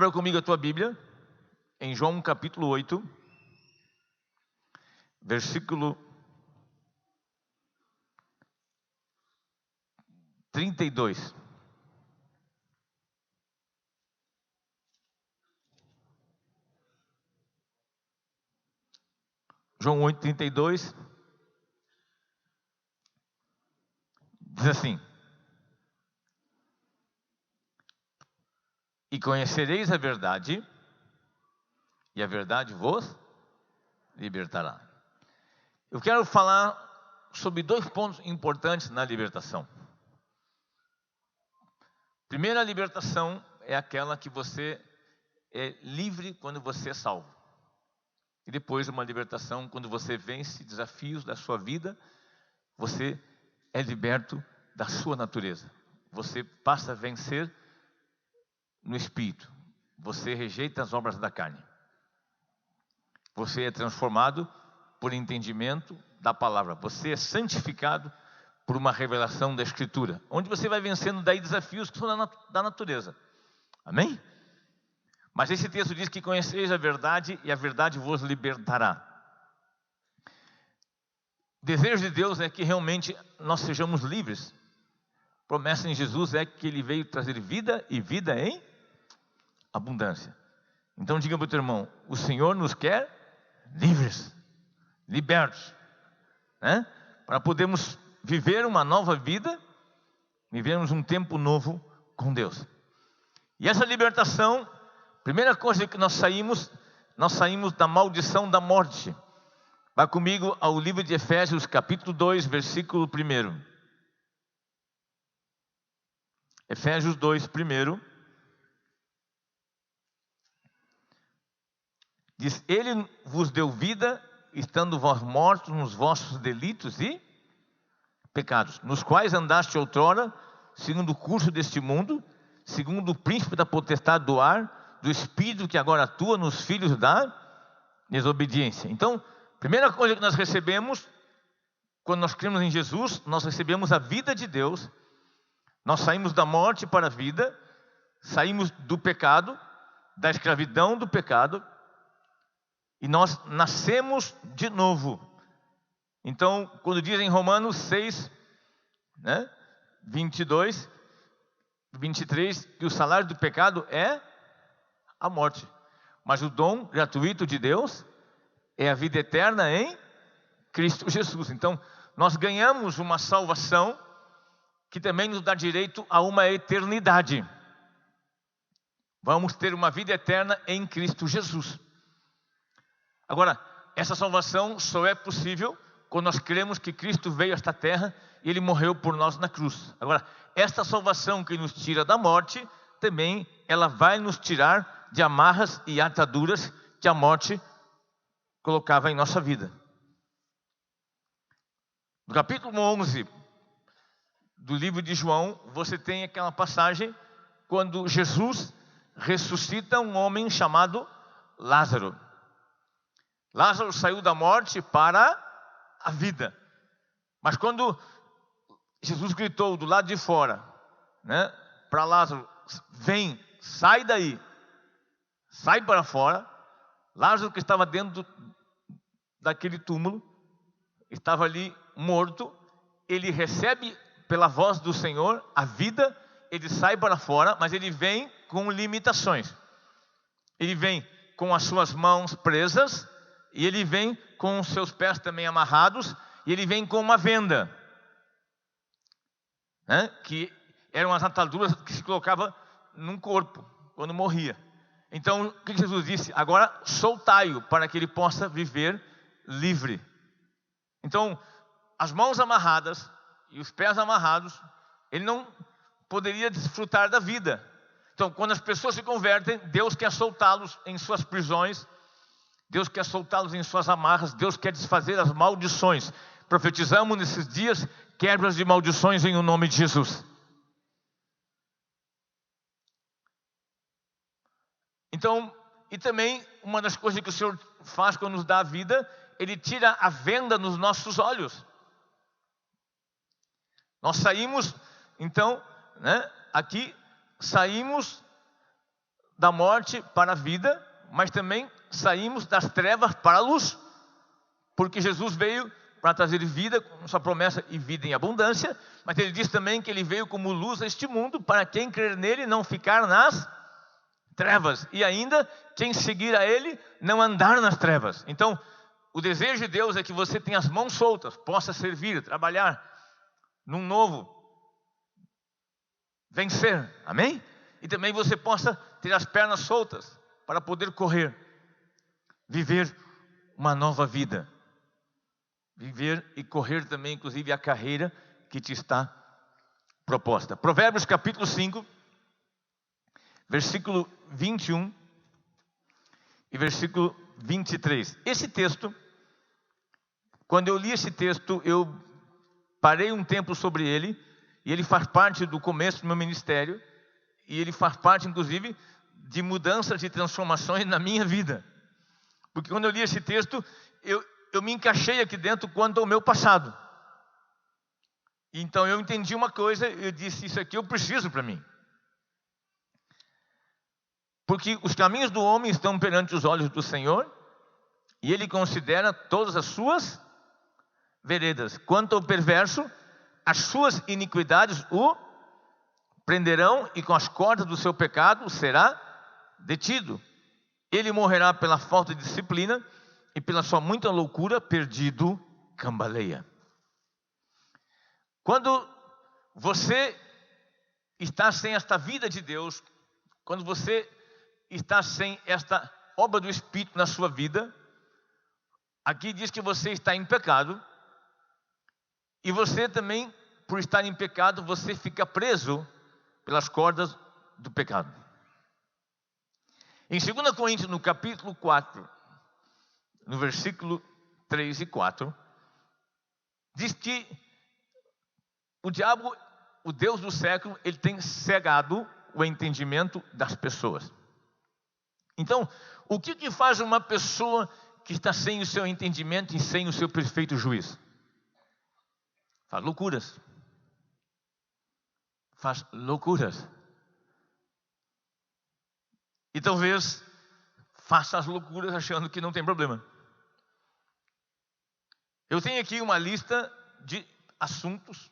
Abra comigo a tua Bíblia, em João capítulo 8, versículo 32. João 8, 32. Diz assim: E conhecereis a verdade, e a verdade vos libertará. Eu quero falar sobre 2 pontos importantes na libertação. Primeira libertação é aquela que você é livre quando você é salvo. E depois uma libertação quando você vence desafios da sua vida, você é liberto da sua natureza. Você passa a vencer no Espírito. Você rejeita as obras da carne. Você é transformado por entendimento da palavra. Você é santificado por uma revelação da Escritura, onde você vai vencendo daí desafios que são da natureza. Amém? Mas esse texto diz que conheceis a verdade e a verdade vos libertará. O desejo de Deus é que realmente nós sejamos livres. A promessa em Jesus é que Ele veio trazer vida e vida em abundância. Então diga para o teu irmão: o Senhor nos quer livres, libertos, né? Para podermos viver uma nova vida, vivermos um tempo novo com Deus. E essa libertação, primeira coisa que nós saímos da maldição da morte. Vá comigo ao livro de Efésios, capítulo 2, versículo 1. Efésios 2, 1. Diz: Ele vos deu vida, estando vós mortos nos vossos delitos e pecados, nos quais andaste outrora, segundo o curso deste mundo, segundo o príncipe da potestade do ar, do espírito que agora atua nos filhos da desobediência. Então, primeira coisa que nós recebemos, quando nós cremos em Jesus, nós recebemos a vida de Deus. Nós saímos da morte para a vida, saímos do pecado, da escravidão do pecado, e nós nascemos de novo. Então, quando diz em Romanos 6, 22, 23, que o salário do pecado é a morte, mas o dom gratuito de Deus é a vida eterna em Cristo Jesus. Então, nós ganhamos uma salvação que também nos dá direito a uma eternidade. Vamos ter uma vida eterna em Cristo Jesus. Agora, essa salvação só é possível quando nós cremos que Cristo veio a esta terra e Ele morreu por nós na cruz. Agora, esta salvação que nos tira da morte, também ela vai nos tirar de amarras e ataduras que a morte colocava em nossa vida. No capítulo 11 do livro de João, você tem aquela passagem quando Jesus ressuscita um homem chamado Lázaro. Lázaro saiu da morte para a vida. Mas quando Jesus gritou do lado de fora, para Lázaro: vem, sai daí, sai para fora. Lázaro, que estava dentro daquele túmulo, estava ali morto. Ele recebe pela voz do Senhor a vida, ele sai para fora, mas ele vem com limitações. Ele vem com as suas mãos presas, e ele vem com os seus pés também amarrados, e ele vem com uma venda, que eram as ataduras que se colocava num corpo quando morria. Então, o que Jesus disse? Agora soltai-o para que ele possa viver livre. Então, as mãos amarradas e os pés amarrados, ele não poderia desfrutar da vida. Então, quando as pessoas se convertem, Deus quer soltá-los em suas prisões, Deus quer soltá-los em suas amarras, Deus quer desfazer as maldições. Profetizamos nesses dias quebras de maldições em o nome de Jesus. Então, e também uma das coisas que o Senhor faz quando nos dá a vida, Ele tira a venda nos nossos olhos. Nós saímos, então, aqui saímos da morte para a vida, mas também saímos das trevas para a luz, porque Jesus veio para trazer vida, com sua promessa, e vida em abundância, mas ele diz também que ele veio como luz a este mundo, para quem crer nele não ficar nas trevas, e ainda quem seguir a ele não andar nas trevas. Então, o desejo de Deus é que você tenha as mãos soltas, possa servir, trabalhar num novo, vencer, amém? E também você possa ter as pernas soltas para poder correr, viver uma nova vida, viver e correr também, inclusive, a carreira que te está proposta. Provérbios capítulo 5, versículo 21 e versículo 23. Esse texto, quando eu li esse texto, eu parei um tempo sobre ele, e ele faz parte do começo do meu ministério, e ele faz parte, inclusive, de mudanças e transformações na minha vida. Porque quando eu li esse texto, eu me encaixei aqui dentro quanto ao meu passado. Então eu entendi uma coisa, eu disse, isso aqui eu preciso para mim. Porque os caminhos do homem estão perante os olhos do Senhor, e Ele considera todas as suas veredas. Quanto ao perverso, as suas iniquidades o prenderão, e com as cordas do seu pecado será detido. Ele morrerá pela falta de disciplina, e pela sua muita loucura, perdido, cambaleia. Quando você está sem esta vida de Deus, quando você está sem esta obra do Espírito na sua vida, aqui diz que você está em pecado, e você também, por estar em pecado, você fica preso pelas cordas do pecado. Em 2 Coríntios, no capítulo 4, no versículo 3 e 4, diz que o diabo, o Deus do século, ele tem cegado o entendimento das pessoas. Então, o que faz uma pessoa que está sem o seu entendimento e sem o seu perfeito juízo? Faz loucuras. Faz loucuras. E talvez faça as loucuras achando que não tem problema. Eu tenho aqui uma lista de assuntos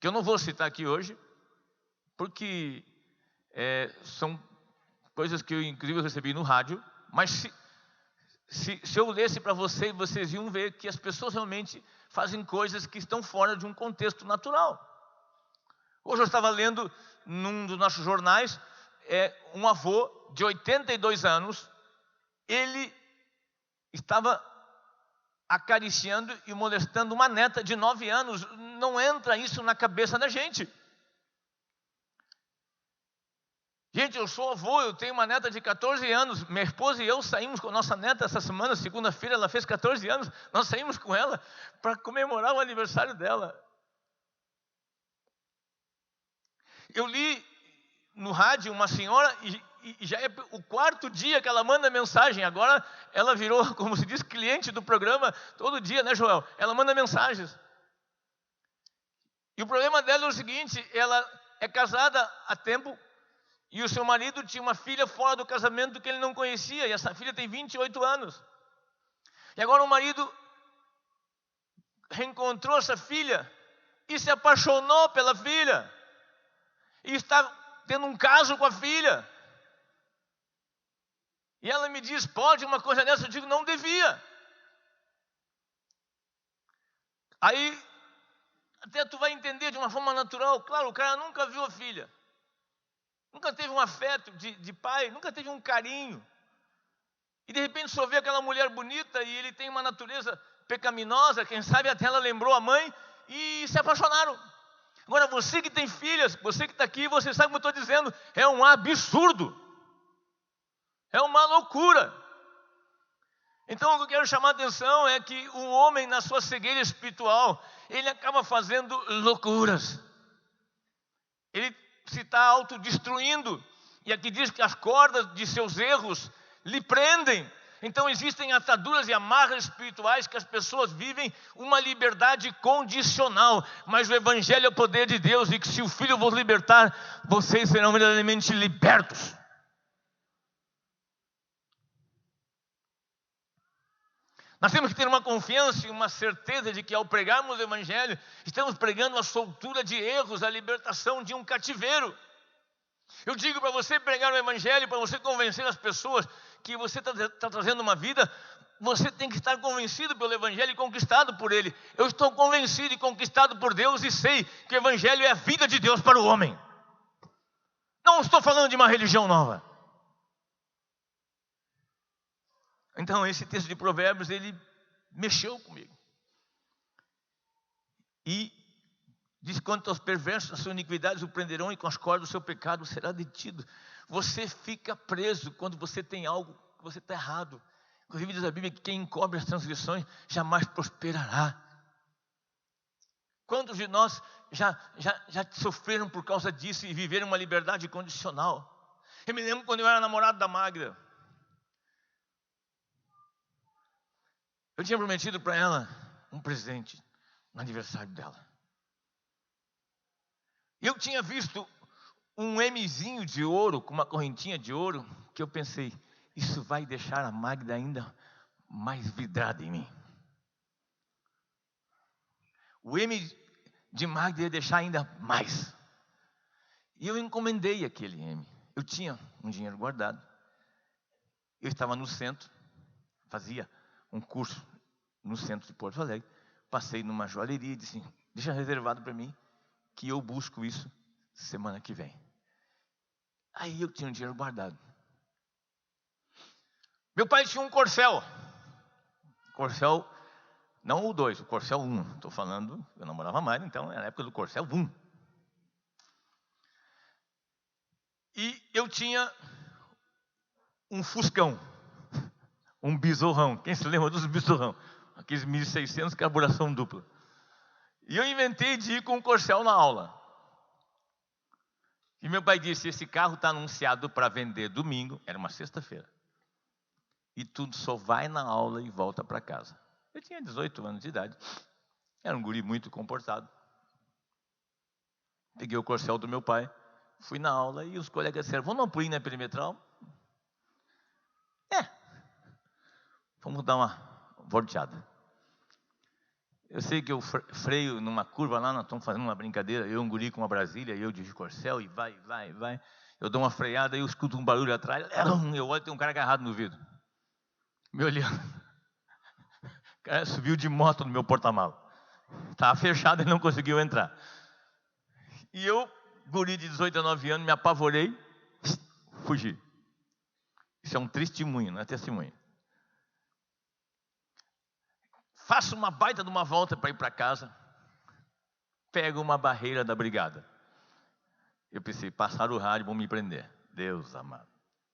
que eu não vou citar aqui hoje, porque são coisas que eu, inclusive, recebi no rádio, mas se eu lesse para vocês, vocês iam ver que as pessoas realmente fazem coisas que estão fora de um contexto natural. Hoje eu estava lendo num dos nossos jornais, um avô de 82 anos, ele estava acariciando e molestando uma neta de 9 anos. Não entra isso na cabeça da gente. Gente, eu sou avô, eu tenho uma neta de 14 anos. Minha esposa e eu saímos com a nossa neta essa semana, segunda-feira, ela fez 14 anos. Nós saímos com ela para comemorar o aniversário dela. Eu li no rádio uma senhora, e já é o 4º dia que ela manda mensagem. Agora ela virou, como se diz, cliente do programa todo dia, né, Joel? Ela manda mensagens. E o problema dela é o seguinte: ela é casada há tempo, e o seu marido tinha uma filha fora do casamento que ele não conhecia, e essa filha tem 28 anos. E agora o marido reencontrou essa filha e se apaixonou pela filha, e está tendo um caso com a filha. E ela me diz, pode uma coisa dessa? Eu digo, não devia. Aí, até tu vai entender de uma forma natural. Claro, o cara nunca viu a filha, nunca teve um afeto de pai, nunca teve um carinho. E de repente só vê aquela mulher bonita, e ele tem uma natureza pecaminosa, quem sabe até ela lembrou a mãe, e se apaixonaram. Agora, você que tem filhas, você que está aqui, você sabe o que eu estou dizendo, é um absurdo. É uma loucura. Então, o que eu quero chamar a atenção é que o homem, na sua cegueira espiritual, ele acaba fazendo loucuras. Ele se está autodestruindo. E aqui diz que as cordas de seus erros lhe prendem. Então, existem ataduras e amarras espirituais que as pessoas vivem uma liberdade condicional. Mas o Evangelho é o poder de Deus, e que se o Filho vos libertar, vocês serão verdadeiramente libertos. Nós temos que ter uma confiança e uma certeza de que ao pregarmos o Evangelho, estamos pregando a soltura de erros, a libertação de um cativeiro. Eu digo para você pregar o Evangelho, para você convencer as pessoas que você está trazendo uma vida, você tem que estar convencido pelo Evangelho e conquistado por Ele. Eu estou convencido e conquistado por Deus e sei que o Evangelho é a vida de Deus para o homem. Não estou falando de uma religião nova. Então esse texto de Provérbios, ele mexeu comigo. E diz: quanto aos perversos, as suas iniquidades o prenderão, e com as cordas do seu pecado será detido. Você fica preso quando você tem algo que você está errado. Inclusive diz a Bíblia que quem encobre as transgressões jamais prosperará. Quantos de nós já sofreram por causa disso e viveram uma liberdade condicional? Eu me lembro quando eu era namorado da Magda. Eu tinha prometido para ela um presente no aniversário dela. Eu tinha visto um Mzinho de ouro, com uma correntinha de ouro, que eu pensei, isso vai deixar a Magda ainda mais vidrada em mim. O M de Magda ia deixar ainda mais. E eu encomendei aquele M. Eu tinha um dinheiro guardado. Eu estava no centro, fazia um curso no centro de Porto Alegre. Passei numa joalheria e disse: deixa reservado para mim, que eu busco isso semana que vem. Aí eu tinha um dinheiro guardado. Meu pai tinha um Corcel. Corcel, não o 2, o Corcel 1. Estou falando, eu namorava mais, então era a época do Corcel 1. E eu tinha um Fuscão, um Besourrão. Quem se lembra dos Besourrão? Aqueles 1600, carburação dupla. E eu inventei de ir com o Corcel na aula. E meu pai disse: esse carro está anunciado para vender domingo, era uma sexta-feira, e tu só vai na aula e volta para casa. Eu tinha 18 anos de idade, era um guri muito comportado. Peguei o Corcel do meu pai, fui na aula e os colegas disseram: vamos não ir na perimetral? Vamos dar uma volteada. Eu sei que eu freio numa curva lá, nós estamos fazendo uma brincadeira, eu um guri com uma Brasília, eu de Corcel, e vai. Eu dou uma freada e eu escuto um barulho atrás, eu olho e tem um cara agarrado no vidro, me olhando. O cara subiu de moto no meu porta-malas. Estava fechado e não conseguiu entrar. E eu, guri de 18 a 9 anos, me apavorei, fugi. Isso é um testemunho, não é testemunho. Faço uma baita de uma volta para ir para casa, pego uma barreira da brigada. Eu pensei, passaram o rádio, vão me prender. Deus amado.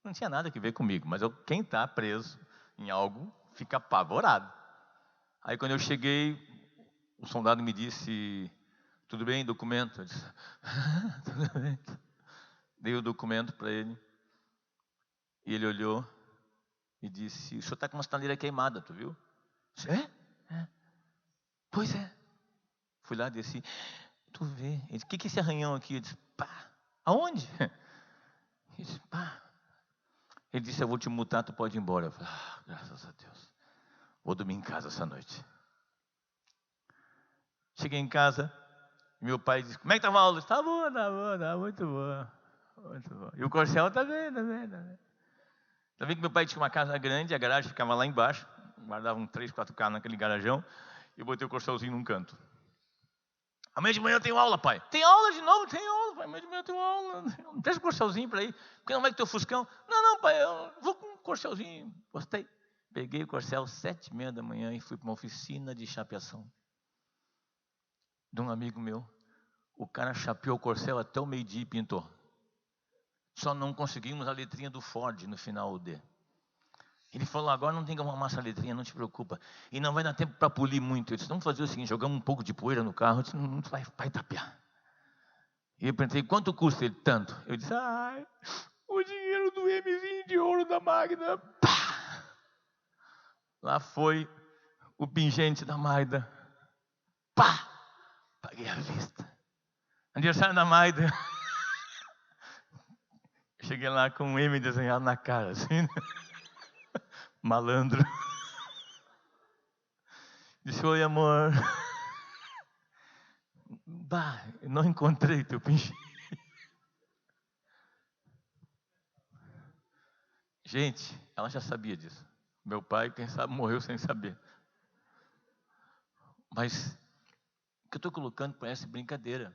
Não tinha nada que ver comigo, mas quem está preso em algo fica apavorado. Aí quando eu cheguei, o soldado me disse: tudo bem, documento? Eu disse: tudo bem. Dei o documento para ele, e ele olhou e disse: o senhor está com uma sinaleira queimada, tu viu? Eu disse: é? Pois é. Fui lá, desci. Tu vê. Ele disse: o que é esse arranhão aqui? Eu disse: pá. Aonde? Ele disse: pá. Ele disse: eu vou te multar, tu pode ir embora. Eu falei: graças a Deus. Vou dormir em casa essa noite. Cheguei em casa, meu pai disse: como é que estava a aula? Eu disse: tá boa, muito boa. Muito boa. E o Corcel tá bem. Tá vendo que meu pai tinha uma casa grande, a garagem ficava lá embaixo, guardava um 3, 4 carros naquele garajão, e eu botei o Corcelzinho num canto. Amanhã de manhã eu tenho aula, pai. Tem aula de novo? Tem aula, pai. Amanhã de manhã eu tenho aula. Não traz o Corcelzinho para ir. Por que não vai com o teu Fuscão? Não, pai, eu vou com o Corcelzinho. Gostei. Peguei o Corcel 7h30 da manhã e fui para uma oficina de chapeação de um amigo meu. O cara chapeou o Corcel até o meio-dia e pintou. Só não conseguimos a letrinha do Ford no final, o D. Ele falou: agora não tem que arrumar essa letrinha, não te preocupa. E não vai dar tempo para polir muito. Eu disse: vamos fazer o seguinte, jogamos um pouco de poeira no carro. Eu disse: não vai tapear. E eu perguntei: quanto custa ele? Tanto. Eu disse: o dinheiro do Mzinho de ouro da Magda. Pá! Lá foi o pingente da Magda. Pá! Paguei à vista. Aniversário da Magda. Cheguei lá com um M desenhado na cara, assim, né? Malandro. Disse: oi, amor. Bah, eu não encontrei teu pinche. Gente, ela já sabia disso. Meu pai, quem sabe, morreu sem saber. Mas o que eu estou colocando parece brincadeira.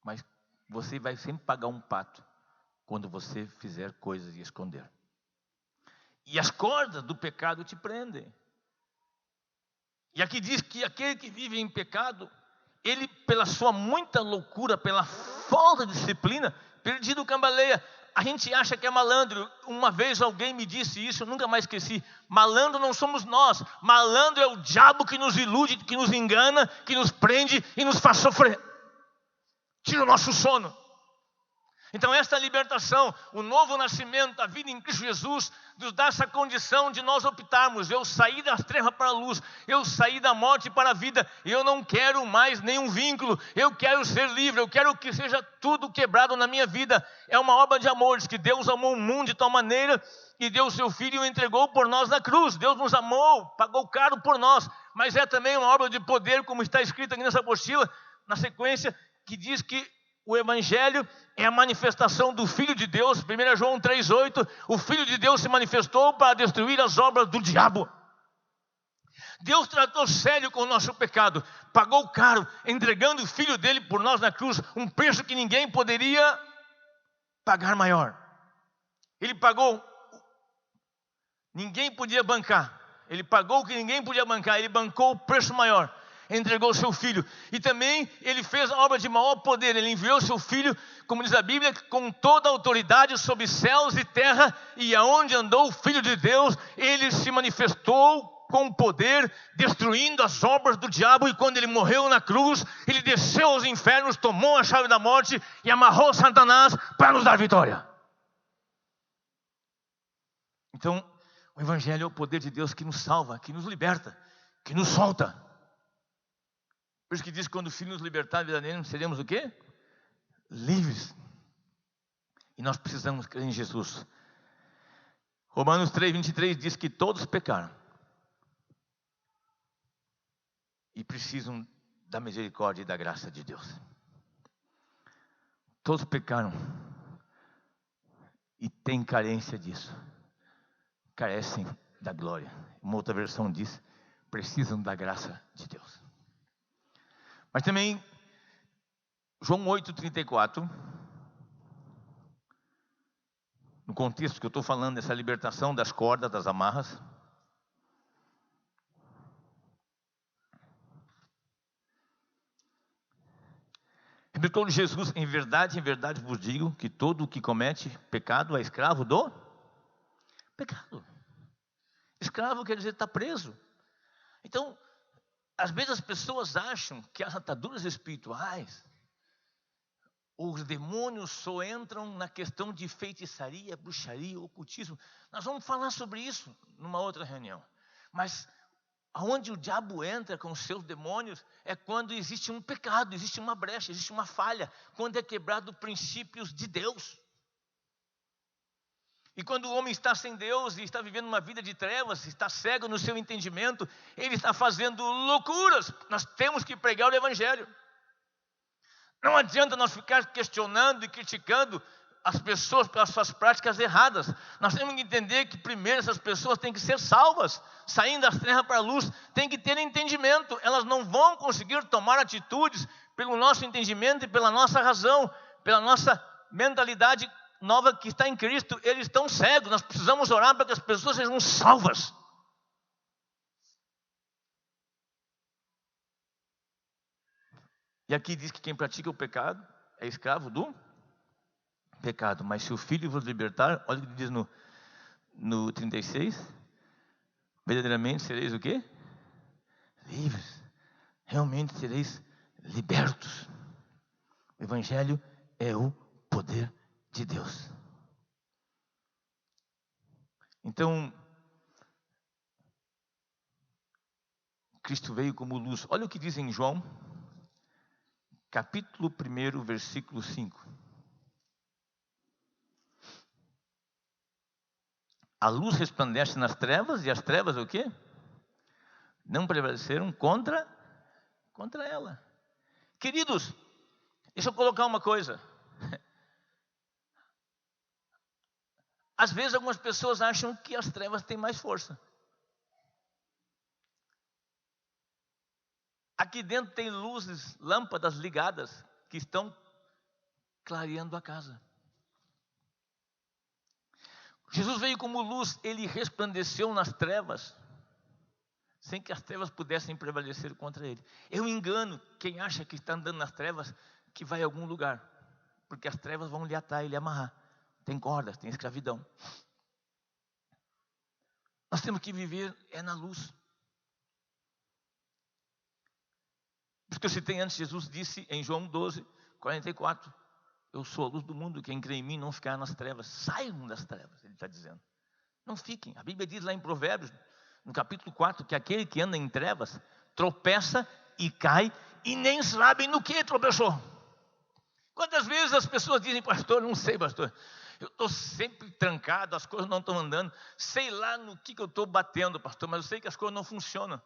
Mas você vai sempre pagar um pato quando você fizer coisas e esconder. E as cordas do pecado te prendem. E aqui diz que aquele que vive em pecado, ele, pela sua muita loucura, pela falta de disciplina, perdido cambaleia. A gente acha que é malandro. Uma vez alguém me disse isso, eu nunca mais esqueci. Malandro não somos nós. Malandro é o diabo que nos ilude, que nos engana, que nos prende e nos faz sofrer. Tira o nosso sono. Então esta libertação, o novo nascimento, a vida em Cristo Jesus, nos dá essa condição de nós optarmos. Eu saí das trevas para a luz, eu saí da morte para a vida, eu não quero mais nenhum vínculo, eu quero ser livre, eu quero que seja tudo quebrado na minha vida. É uma obra de amor, diz que Deus amou o mundo de tal maneira que deu o seu Filho e o entregou por nós na cruz. Deus nos amou, pagou caro por nós, mas é também uma obra de poder, como está escrito aqui nessa apostila, na sequência, que diz que o Evangelho é a manifestação do Filho de Deus. 1 João 3,8, o Filho de Deus se manifestou para destruir as obras do diabo. Deus tratou sério com o nosso pecado, pagou caro, entregando o Filho dele por nós na cruz, um preço que ninguém poderia pagar maior. Ele pagou, ninguém podia bancar. Ele pagou o que ninguém podia bancar, ele bancou o preço maior. Entregou o seu Filho. E também ele fez a obra de maior poder. Ele enviou o seu Filho, como diz a Bíblia, com toda a autoridade sobre céus e terra. E aonde andou o Filho de Deus, ele se manifestou com poder, destruindo as obras do diabo. E quando ele morreu na cruz, ele desceu aos infernos, tomou a chave da morte e amarrou Satanás para nos dar vitória. Então, o Evangelho é o poder de Deus que nos salva, que nos liberta, que nos solta. Por isso que diz que quando o Filho nos libertar, verdadeiramente seremos o quê? Livres. E nós precisamos crer em Jesus. Romanos 3,23 diz que todos pecaram e precisam da misericórdia e da graça de Deus. Todos pecaram e têm carência disso. Carecem da glória. Uma outra versão diz: precisam da graça de Deus. Mas também, João 8,34, no contexto que eu estou falando dessa libertação das cordas, das amarras. Replicou Jesus: em verdade vos digo que todo o que comete pecado é escravo do pecado. Escravo quer dizer está preso. Então, às vezes as pessoas acham que as ataduras espirituais, os demônios só entram na questão de feitiçaria, bruxaria, ocultismo. Nós vamos falar sobre isso numa outra reunião. Mas aonde o diabo entra com os seus demônios é quando existe um pecado, existe uma brecha, existe uma falha, quando é quebrado princípios de Deus. E quando o homem está sem Deus e está vivendo uma vida de trevas, está cego no seu entendimento, ele está fazendo loucuras. Nós temos que pregar o Evangelho. Não adianta nós ficar questionando e criticando as pessoas pelas suas práticas erradas. Nós temos que entender que primeiro essas pessoas têm que ser salvas, saindo das trevas para a luz, têm que ter entendimento. Elas não vão conseguir tomar atitudes pelo nosso entendimento e pela nossa razão, pela nossa mentalidade nova que está em Cristo. Eles estão cegos. Nós precisamos orar para que as pessoas sejam salvas. E aqui diz que quem pratica o pecado é escravo do pecado. Mas se o Filho vos libertar, olha o que diz no 36, verdadeiramente sereis o quê? Livres. Realmente sereis libertos. O Evangelho é o poder de Deus. Então, Cristo veio como luz. Olha o que diz em João, capítulo 1, versículo 5. A luz resplandece nas trevas, e as trevas o quê? não prevaleceram contra ela. Queridos, deixa eu colocar uma coisa. Às vezes algumas pessoas acham que as trevas têm mais força. Aqui dentro tem luzes, lâmpadas ligadas que estão clareando a casa. Jesus veio como luz, ele resplandeceu nas trevas, sem que as trevas pudessem prevalecer contra ele. Eu engano quem acha que está andando nas trevas, que vai a algum lugar, porque as trevas vão lhe atar e lhe amarrar. Tem cordas, tem escravidão. Nós temos que viver na luz. Por isso que eu citei antes, Jesus disse em João 12, 44, eu sou a luz do mundo, quem crê em mim não ficará nas trevas. Saiam das trevas, ele está dizendo. Não fiquem. A Bíblia diz lá em Provérbios, no capítulo 4, que aquele que anda em trevas tropeça e cai e nem sabe no que tropeçou. Quantas vezes as pessoas dizem, pastor, não sei, pastor, eu estou sempre trancado, as coisas não estão andando, sei lá no que eu estou batendo, pastor, mas eu sei que as coisas não funcionam.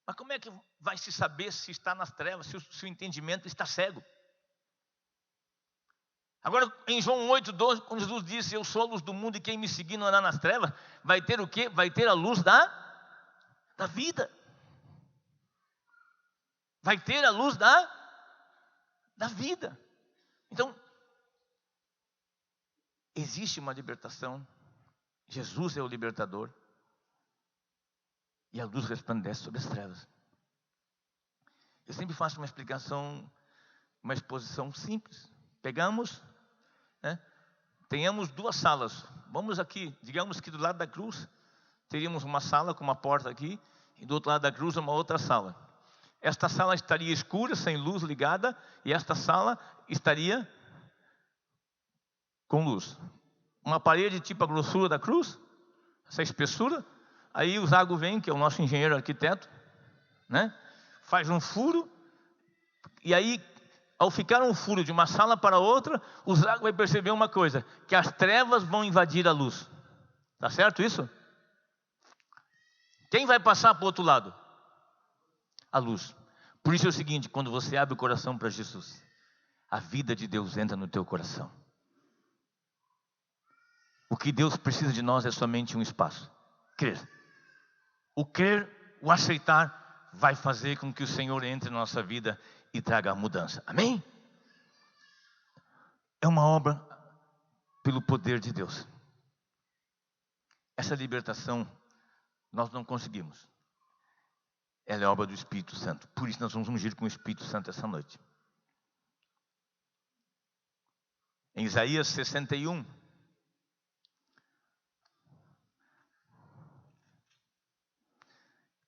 Mas como é que vai se saber se está nas trevas, se o entendimento está cego? Agora, em João 8:12, quando Jesus disse, eu sou a luz do mundo e quem me seguir não andar nas trevas, vai ter o quê? Vai ter a luz da vida. Vai ter a luz da vida. Então, existe uma libertação. Jesus é o libertador. E a luz resplandece sobre as trevas. Eu sempre faço uma explicação, uma exposição simples. Pegamos, tenhamos duas salas. Vamos aqui, digamos que do lado da cruz, teríamos uma sala com uma porta aqui, e do outro lado da cruz uma outra sala. Esta sala estaria escura, sem luz ligada, e esta sala estaria com luz. Uma parede tipo a grossura da cruz, essa espessura. Aí o Zago vem, que é o nosso engenheiro arquiteto, faz um furo, e aí, ao ficar um furo de uma sala para outra, o Zago vai perceber uma coisa, que as trevas vão invadir a luz. Tá certo isso? Quem vai passar para o outro lado? A luz. Por isso é o seguinte, quando você abre o coração para Jesus, a vida de Deus entra no teu coração. O que Deus precisa de nós é somente um espaço. Crer. O crer, o aceitar, vai fazer com que o Senhor entre na nossa vida e traga a mudança. Amém? É uma obra pelo poder de Deus. Essa libertação nós não conseguimos. Ela é obra do Espírito Santo. Por isso nós vamos ungir com o Espírito Santo essa noite. Em Isaías 61.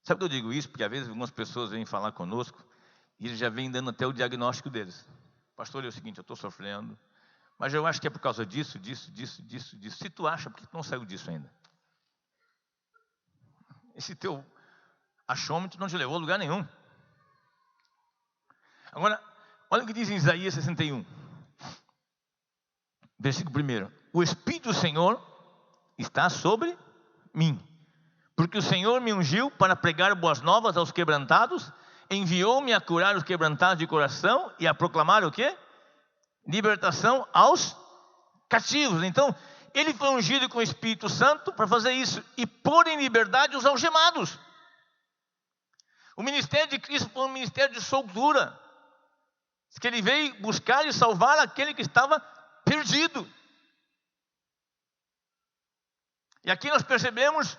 Sabe que eu digo isso? Porque às vezes algumas pessoas vêm falar conosco e eles já vêm dando até o diagnóstico deles. Pastor, é o seguinte, eu estou sofrendo, mas eu acho que é por causa disso. Se tu acha, por que tu não saiu disso ainda? Esse teu achômetro não te levou a lugar nenhum. Agora, olha o que diz em Isaías 61. Versículo 1. O Espírito do Senhor está sobre mim. Porque o Senhor me ungiu para pregar boas novas aos quebrantados, enviou-me a curar os quebrantados de coração e a proclamar o quê? Libertação aos cativos. Então, ele foi ungido com o Espírito Santo para fazer isso e pôr em liberdade os algemados. O ministério de Cristo foi um ministério de soltura. Diz que ele veio buscar e salvar aquele que estava perdido. E aqui nós percebemos,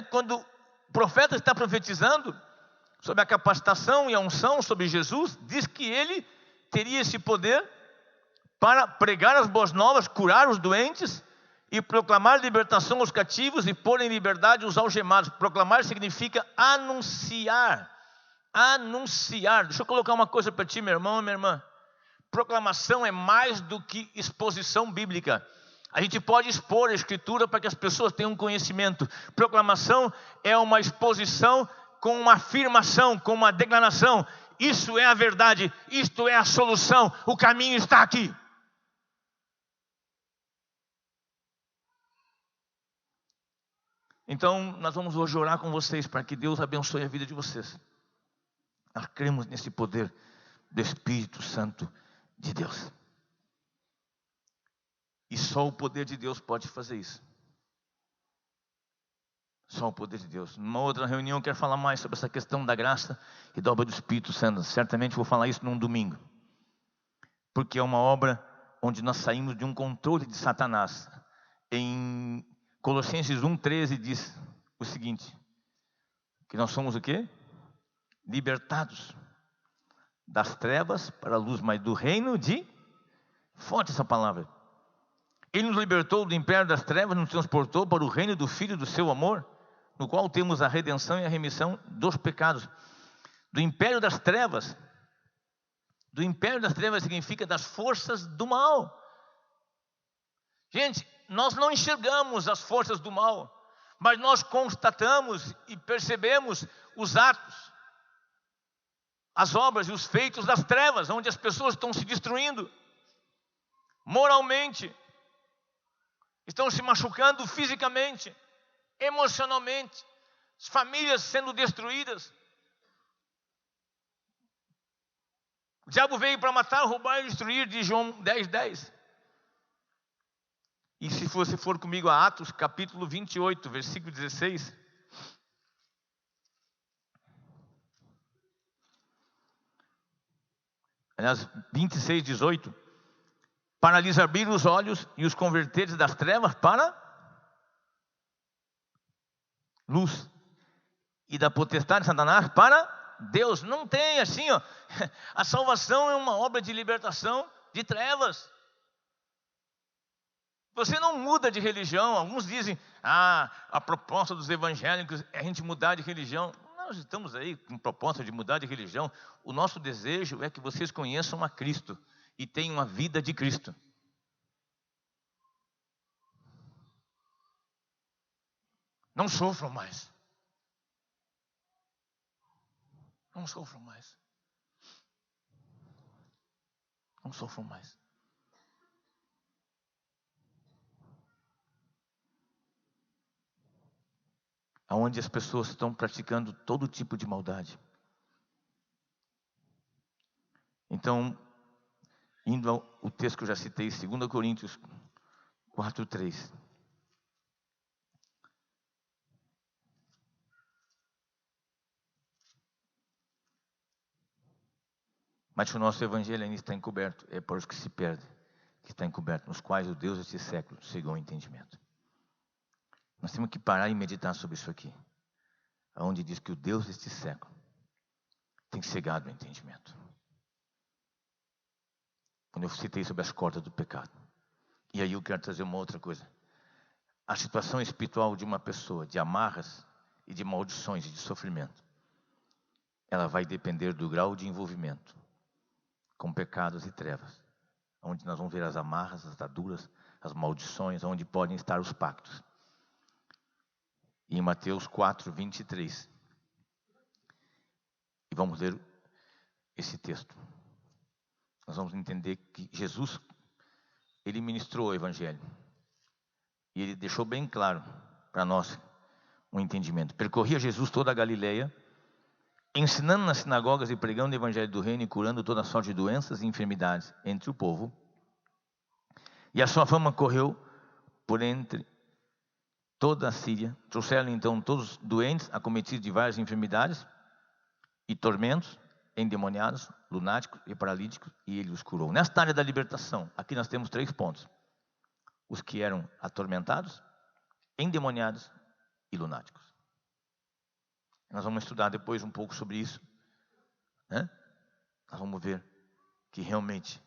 quando o profeta está profetizando sobre a capacitação e a unção sobre Jesus, diz que ele teria esse poder para pregar as boas novas, curar os doentes e proclamar libertação aos cativos e pôr em liberdade os algemados. Proclamar significa anunciar. Anunciar. Deixa eu colocar uma coisa para ti, meu irmão e minha irmã. Proclamação é mais do que exposição bíblica. A gente pode expor a Escritura para que as pessoas tenham conhecimento. Proclamação é uma exposição com uma afirmação, com uma declaração. Isso é a verdade, isto é a solução, o caminho está aqui. Então, nós vamos hoje orar com vocês para que Deus abençoe a vida de vocês. Nós cremos nesse poder do Espírito Santo de Deus. E só o poder de Deus pode fazer isso. Só o poder de Deus. Numa outra reunião eu quero falar mais sobre essa questão da graça e da obra do Espírito Santo. Certamente vou falar isso num domingo. Porque é uma obra onde nós saímos de um controle de Satanás. Em Colossenses 1,13 diz o seguinte: que nós somos o quê? Libertados das trevas para a luz, mas do reino de... Forte essa palavra. Ele nos libertou do império das trevas, nos transportou para o reino do Filho do seu amor, no qual temos a redenção e a remissão dos pecados. Do império das trevas. Do império das trevas significa das forças do mal. Gente, nós não enxergamos as forças do mal, mas nós constatamos e percebemos os atos, as obras e os feitos das trevas, onde as pessoas estão se destruindo moralmente, estão se machucando fisicamente, emocionalmente, as famílias sendo destruídas. O diabo veio para matar, roubar e destruir, de João 10:10. E se você for comigo a Atos, capítulo 28, versículo 16. Aliás, 26:18. Para lhes abrir os olhos e os converteres das trevas para luz. E da potestade de Satanás para Deus. Não tem assim, ó. A salvação é uma obra de libertação de trevas. Você não muda de religião. Alguns dizem, a proposta dos evangélicos é a gente mudar de religião. Nós estamos aí com proposta de mudar de religião. O nosso desejo é que vocês conheçam a Cristo e tenham a vida de Cristo. Não sofram mais. Não sofram mais. Não sofram mais. Onde as pessoas estão praticando todo tipo de maldade. Então, indo ao texto que eu já citei, 2 Coríntios 4:3. Mas o nosso evangelho ainda está encoberto, é para os que se perdem, que está encoberto, nos quais o Deus deste século cegou o entendimento. Nós temos que parar e meditar sobre isso aqui. Onde diz que o Deus deste século tem cegado o entendimento. Quando eu citei sobre as cordas do pecado. E aí eu quero trazer uma outra coisa. A situação espiritual de uma pessoa, de amarras e de maldições e de sofrimento, ela vai depender do grau de envolvimento com pecados e trevas. Onde nós vamos ver as amarras, as ataduras, as maldições, onde podem estar os pactos. E em Mateus 4:23. E vamos ler esse texto. Nós vamos entender que Jesus, ele ministrou o evangelho. E ele deixou bem claro para nós um entendimento. Percorria Jesus toda a Galileia, ensinando nas sinagogas e pregando o evangelho do reino e curando toda sorte de doenças e enfermidades entre o povo. E a sua fama correu por entre toda a Síria. Trouxeram então todos os doentes, acometidos de várias enfermidades e tormentos, endemoniados, lunáticos e paralíticos, e ele os curou. Nesta área da libertação, aqui nós temos 3 pontos. Os que eram atormentados, endemoniados e lunáticos. Nós vamos estudar depois um pouco sobre isso, né? Nós vamos ver que realmente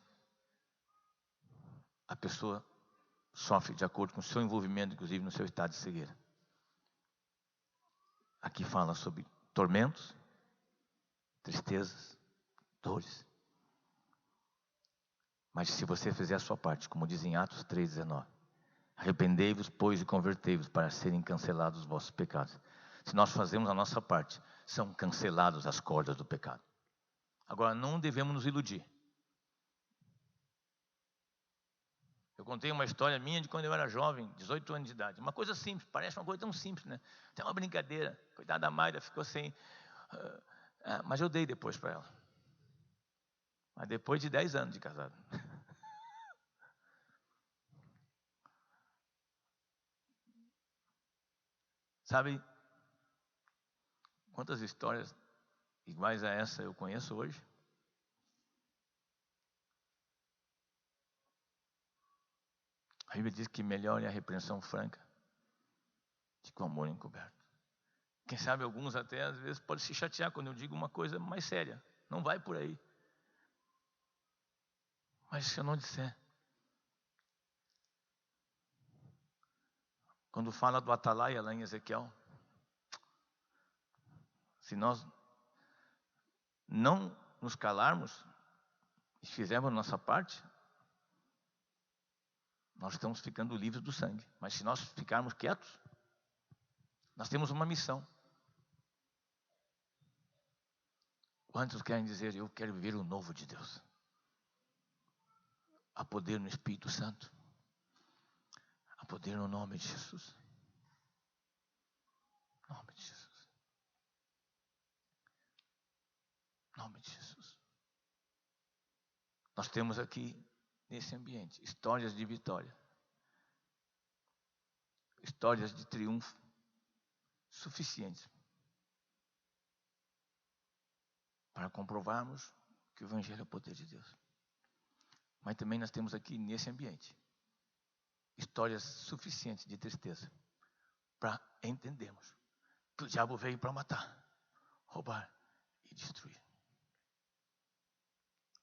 a pessoa sofre de acordo com o seu envolvimento, inclusive no seu estado de cegueira. Aqui fala sobre tormentos, tristezas, dores. Mas se você fizer a sua parte, como diz em Atos 3:19, arrependei-vos, pois, e convertei-vos para serem cancelados os vossos pecados. Se nós fazemos a nossa parte, são canceladas as cordas do pecado. Agora, não devemos nos iludir. Eu contei uma história minha de quando eu era jovem, 18 anos de idade. Uma coisa simples, parece uma coisa tão simples, né? Até uma brincadeira. Coitada da Mayra, ficou sem... mas eu dei depois para ela. Mas depois de 10 anos de casado. Sabe quantas histórias iguais a essa eu conheço hoje? A Bíblia diz que melhor é a repreensão franca do que o amor encoberto. Quem sabe alguns até às vezes podem se chatear quando eu digo uma coisa mais séria. Não vai por aí. Mas se eu não disser, quando fala do Atalaia lá em Ezequiel, se nós não nos calarmos e fizermos a nossa parte, nós estamos ficando livres do sangue. Mas se nós ficarmos quietos, nós temos uma missão. Quantos querem dizer, eu quero viver o novo de Deus? Há poder no Espírito Santo. Há poder no nome de Jesus. Nome de Jesus. Nome de Jesus. Nós temos aqui, nesse ambiente, histórias de vitória. Histórias de triunfo suficientes para comprovarmos que o Evangelho é o poder de Deus. Mas também nós temos aqui, nesse ambiente, histórias suficientes de tristeza para entendermos que o diabo veio para matar, roubar e destruir.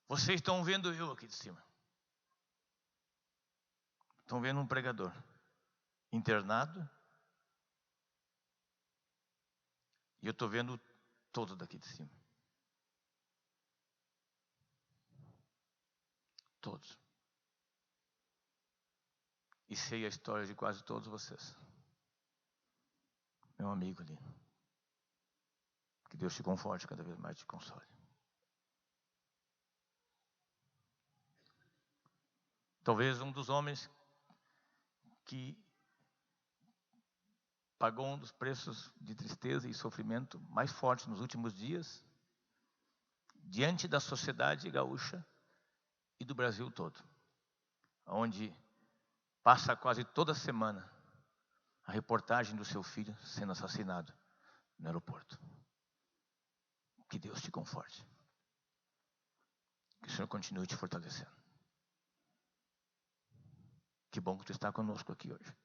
Vocês estão vendo eu aqui de cima. Estão vendo um pregador internado. E eu estou vendo todos daqui de cima. Todos. E sei a história de quase todos vocês. Meu amigo ali. Que Deus te conforte, cada vez mais te console. Talvez um dos homens que pagou um dos preços de tristeza e sofrimento mais fortes nos últimos dias, diante da sociedade gaúcha e do Brasil todo, onde passa quase toda semana a reportagem do seu filho sendo assassinado no aeroporto. Que Deus te conforte. Que o Senhor continue te fortalecendo. Que bom que tu está conosco aqui hoje.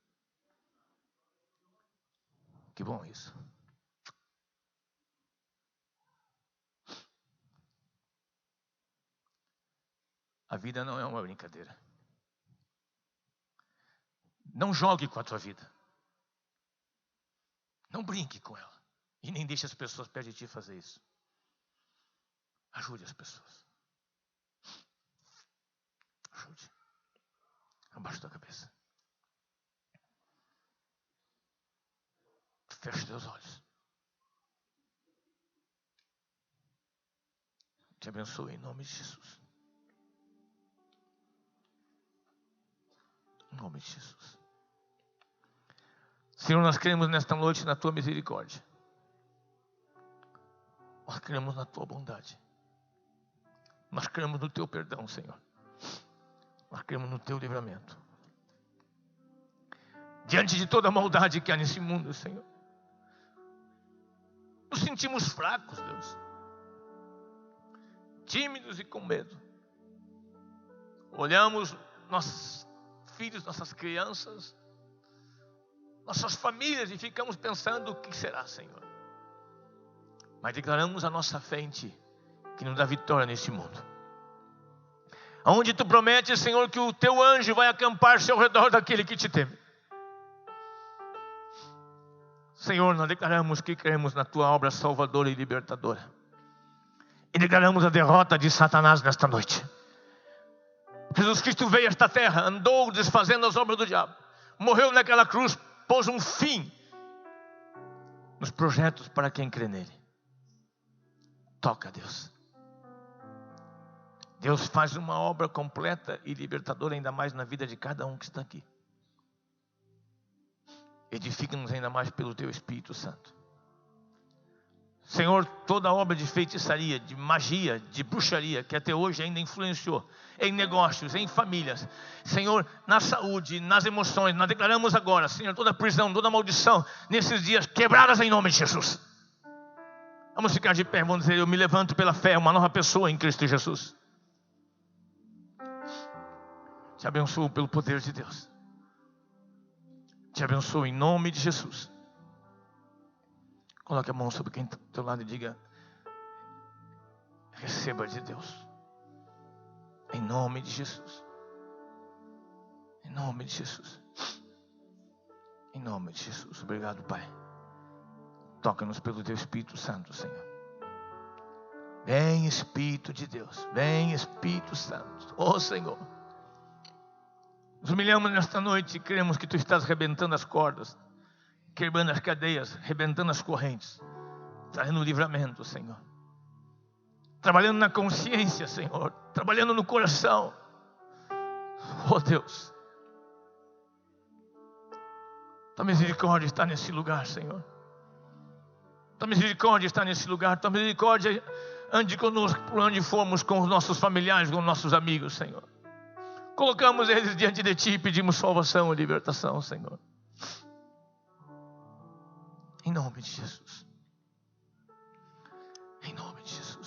Que bom isso. A vida não é uma brincadeira. Não jogue com a tua vida. Não brinque com ela. E nem deixe as pessoas perto de ti fazer isso. Ajude as pessoas. Ajude. Abaixa tua cabeça. Feche teus olhos. Te abençoe em nome de Jesus. Em nome de Jesus. Senhor, nós cremos nesta noite na tua misericórdia. Nós cremos na tua bondade. Nós cremos no teu perdão, Senhor. Nós cremos no teu livramento. Diante de toda a maldade que há nesse mundo, Senhor, nos sentimos fracos, Deus. Tímidos e com medo. Olhamos nossos filhos, nossas crianças, nossas famílias e ficamos pensando o que será, Senhor. Mas declaramos a nossa fé em Ti, que nos dá vitória nesse mundo. Onde Tu prometes, Senhor, que o Teu anjo vai acampar-se ao redor daquele que Te teme. Senhor, nós declaramos que cremos na Tua obra salvadora e libertadora. E declaramos a derrota de Satanás nesta noite. Jesus Cristo veio a esta terra, andou desfazendo as obras do diabo. Morreu naquela cruz, pôs um fim nos projetos para quem crê nele. Toca, Deus. Deus faz uma obra completa e libertadora ainda mais na vida de cada um que está aqui. Edifica-nos ainda mais pelo Teu Espírito Santo. Senhor, toda obra de feitiçaria, de magia, de bruxaria, que até hoje ainda influenciou em negócios, em famílias, Senhor, na saúde, nas emoções, nós declaramos agora, Senhor, toda prisão, toda maldição, nesses dias, quebradas em nome de Jesus. Vamos ficar de pé, vamos dizer, eu me levanto pela fé, uma nova pessoa em Cristo Jesus. Te abençoo pelo poder de Deus. Te abençoo em nome de Jesus. Coloque a mão sobre quem está do teu lado e diga: receba de Deus. Em nome de Jesus. Em nome de Jesus. Em nome de Jesus. Obrigado, Pai. Toca-nos pelo Teu Espírito Santo, Senhor. Vem, Espírito de Deus. Vem, Espírito Santo. Oh, Senhor. Nos humilhamos nesta noite e cremos que Tu estás arrebentando as cordas, quebrando as cadeias, arrebentando as correntes, trazendo o livramento, Senhor. Trabalhando na consciência, Senhor. Trabalhando no coração. Oh, Deus. Tua misericórdia está nesse lugar, Senhor. Tua misericórdia está nesse lugar. Tua misericórdia ande conosco por onde formos, com os nossos familiares, com os nossos amigos, Senhor. Colocamos eles diante de Ti e pedimos salvação e libertação, Senhor. Em nome de Jesus. Em nome de Jesus.